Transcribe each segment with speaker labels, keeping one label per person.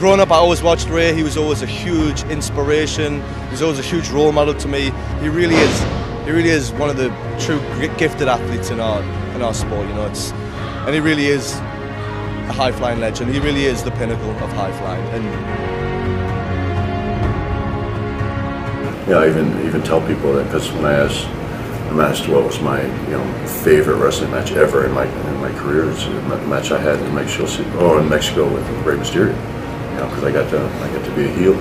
Speaker 1: growing up, I always watched Rey. He was always a huge inspiration. He was always a huge role model to me. He really is. He really is one of the true gifted athletes in our sport. You know, and he really is a high flying legend. He really is the pinnacle of high flying. And
Speaker 2: yeah, I even tell people that, because when I'm asked what was my favorite wrestling match ever in my career, it's the match I had in Mexico with Rey Mysterio. Because I got to be a heel,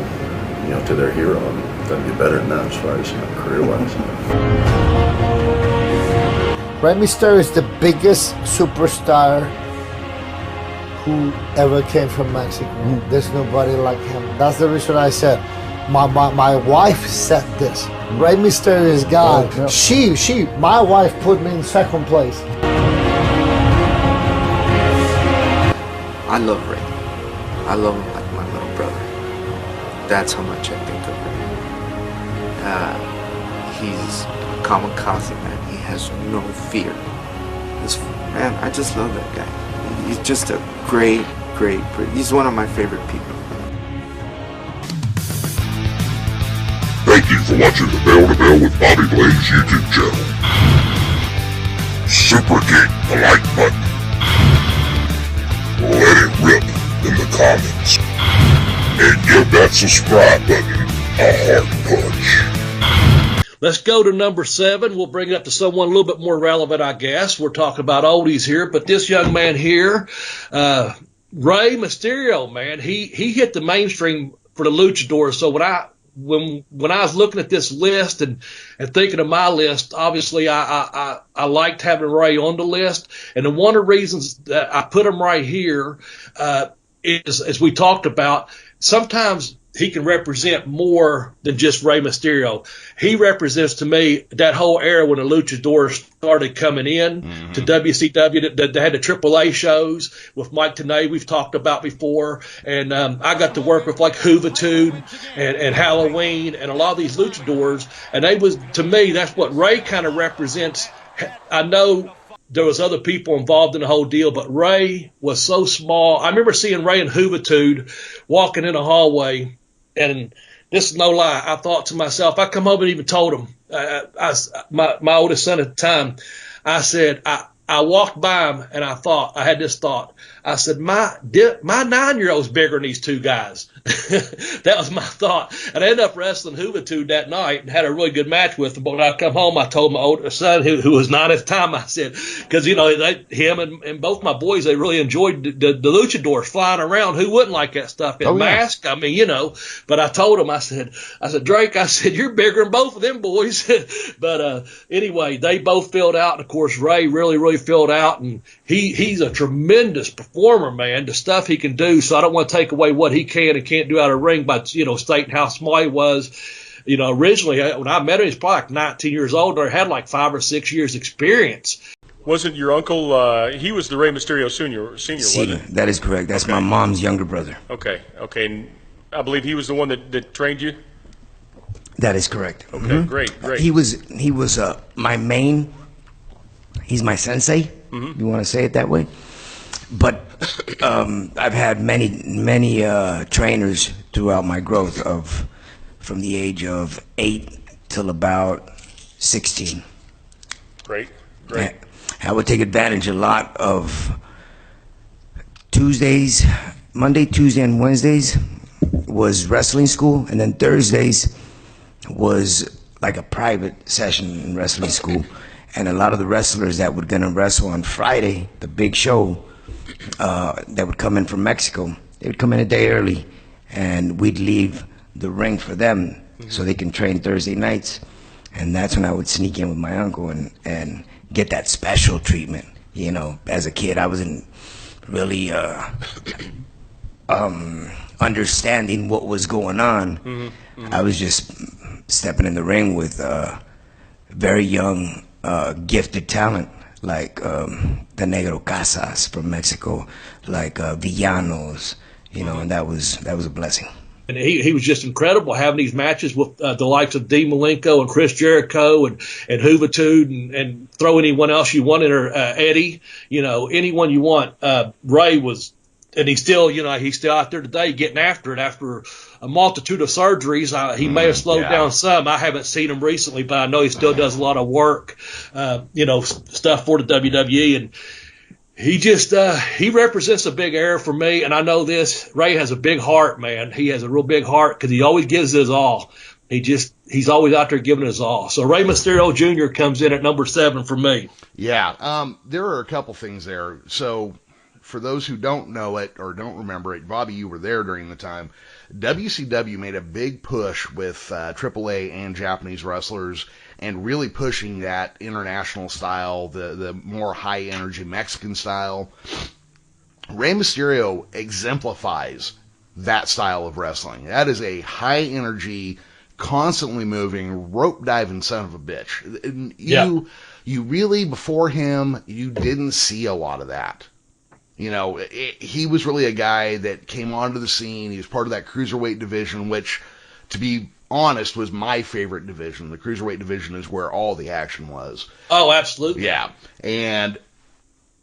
Speaker 2: to their hero, and doesn't get better than that as far as career-wise.
Speaker 3: Rey Mysterio is the biggest superstar who ever came from Mexico. There's nobody like him. That's the reason I said. My wife said this. Rey Mysterio is God. Oh, yeah. My wife put me in second place.
Speaker 4: I love Rey. I love him like my little brother. That's how much I think of him. He's a kamikaze, man. He has no fear. Man, I just love that guy. He's just a great. He's one of my favorite people.
Speaker 5: Thank you for watching the Bell to Bell with Bobby Blaze YouTube channel. Super kick the like button. Let it rip in the comments. And give that subscribe button a heart punch.
Speaker 6: Let's go to number 7. We'll bring it up to someone a little bit more relevant, I guess. We're talking about oldies here, but this young man here, Rey Mysterio, man, he hit the mainstream for the luchador. So when I was looking at this list and thinking of my list, obviously I liked having Rey on the list. And one of the reasons that I put him right here is, as we talked about, sometimes he can represent more than just Rey Mysterio. He represents, to me, that whole era when the luchadors started coming in to WCW. They had the AAA shows with Mike Tenay we've talked about before. And I got to work with like Juventud and Halloween and a lot of these luchadors. And to me, that's what Rey kind of represents. I know there was other people involved in the whole deal, but Rey was so small. I remember seeing Rey and Juventud walking in a hallway, and this is no lie. I thought to myself, I come home and even told him, my oldest son at the time, I said, I walked by him and I had this thought. I said, my 9-year-old's bigger than these two guys. That was my thought. And I ended up wrestling Juventud that night and had a really good match with him. But when I come home, I told my older son, who was 9 at the time, I said, because, him and both my boys, they really enjoyed the luchadors flying around. Who wouldn't like that stuff in mask? I mean, but I told him, I said, Drake, you're bigger than both of them boys. But anyway, they both filled out. And of course, Rey really filled out. And he's a tremendous performer, man, the stuff he can do. So I don't want to take away what he can and can't do out of the ring by, stating how small he was. Originally when I met him, he was probably like 19 years old, or had like 5 or 6 years experience.
Speaker 7: Wasn't your uncle, he was the Rey Mysterio Sr., wasn't he?
Speaker 8: That is correct. That's my mom's younger brother.
Speaker 7: Okay. And I believe he was the one that trained you?
Speaker 8: That is correct.
Speaker 7: Okay, great.
Speaker 8: He was he's my sensei, you want to say it that way. But I've had many trainers throughout my growth from the age of 8 till about 16.
Speaker 7: Great.
Speaker 8: I would take advantage a lot of Monday, Tuesday, and Wednesdays was wrestling school, and then Thursdays was like a private session in wrestling school. And a lot of the wrestlers that were going to wrestle on Friday, the big show, that would come in from Mexico, they would come in a day early, and we'd leave the ring for them so they can train Thursday nights. And that's when I would sneak in with my uncle and get that special treatment. As a kid, I wasn't really understanding what was going on. I was just stepping in the ring with very young, gifted talent, like the Negro Casas from Mexico, like Villanos, and that was a blessing.
Speaker 6: And he was just incredible having these matches with the likes of Dean Malenko and Chris Jericho and Juventud and throw anyone else you want in, or Eddie, anyone you want. Rey was he's still, he's still out there today getting after it after a multitude of surgeries. He may have slowed down some. I haven't seen him recently, but I know he still does a lot of work, stuff for the WWE. And he just, he represents a big era for me. And I know this, Ray has a big heart, man. He has a real big heart because he always gives his all. He's always out there giving his all. So Rey Mysterio Jr. comes in at number 7 for me.
Speaker 9: Yeah. There are a couple things there. So for those who don't know it or don't remember it, Bobby, you were there during the time. WCW made a big push with AAA and Japanese wrestlers and really pushing that international style, the more high energy Mexican style. Rey Mysterio exemplifies that style of wrestling. That is a high energy, constantly moving, rope diving son of a bitch. You really, before him, you didn't see a lot of that. He was really a guy that came onto the scene. He was part of that cruiserweight division, which, to be honest, was my favorite division. The cruiserweight division is where all the action was.
Speaker 6: Oh, absolutely.
Speaker 9: Yeah. And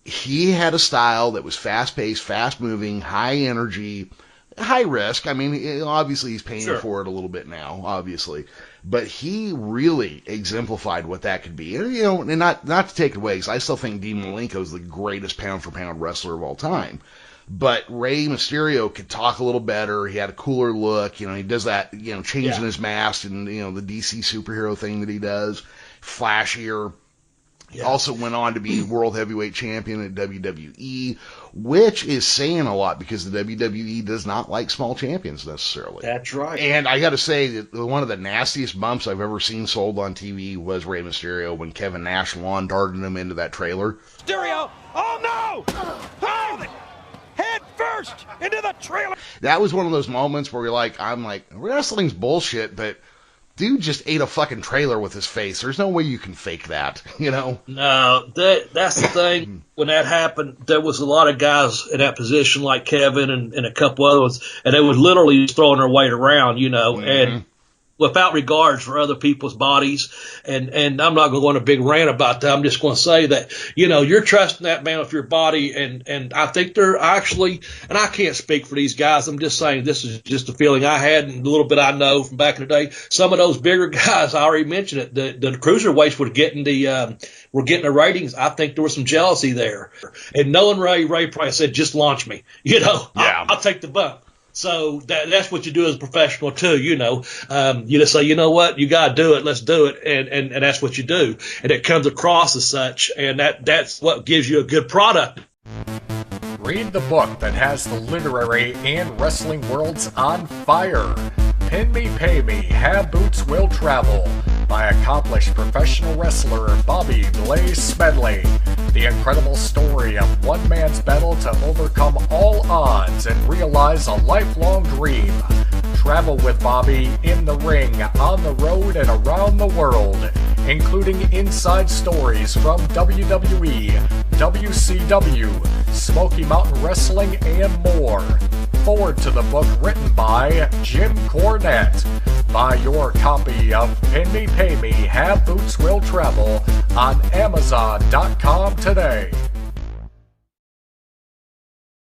Speaker 9: he had a style that was fast-paced, fast-moving, high energy, high risk. I mean, obviously he's paying for it a little bit now, obviously. But he really exemplified what that could be. And not to take it away, because I still think Dean Malenko is the greatest pound-for-pound wrestler of all time. But Rey Mysterio could talk a little better. He had a cooler look. He does that, changing his mask and, the DC superhero thing that he does. Flashier. He also went on to be World Heavyweight Champion at WWE, which is saying a lot because the WWE does not like small champions necessarily.
Speaker 6: That's right.
Speaker 9: And I got to say that one of the nastiest bumps I've ever seen sold on TV was Rey Mysterio when Kevin Nash lawn darted him into that trailer.
Speaker 10: Mysterio! Oh no! Hold it! Head first into the trailer!
Speaker 9: That was one of those moments where I'm like, wrestling's bullshit, but dude just ate a fucking trailer with his face. There's no way you can fake that,
Speaker 6: No, that's the thing. When that happened, there was a lot of guys in that position like Kevin and a couple others, and they was literally throwing their weight around, and without regards for other people's bodies. And I'm not going to go on a big rant about that. I'm just going to say that, you're trusting that man with your body. And I think they're actually, and I can't speak for these guys. I'm just saying this is just a feeling I had and a little bit I know from back in the day. Some of those bigger guys, I already mentioned it, the cruiserweights were getting the ratings. I think there was some jealousy there. And knowing Ray probably said, just launch me, I'll take the bump. So that's what you do as a professional too, you just say, you know what, you got to do it, let's do it, and that's what you do, and it comes across as such, and that's what gives you a good product.
Speaker 11: Read the book that has the literary and wrestling worlds on fire. Pin Me, Pay Me, Have Boots Will Travel, by accomplished professional wrestler Bobby Blaze Smedley. The incredible story of one man's battle to overcome all odds and realize a lifelong dream. Travel with Bobby in the ring, on the road, and around the world, including inside stories from WWE, WCW, Smoky Mountain Wrestling, and more. Forward to the book written by Jim Cornette. Buy your copy of Pin Me, Pay Me, Have Boots Will Travel on Amazon.com today.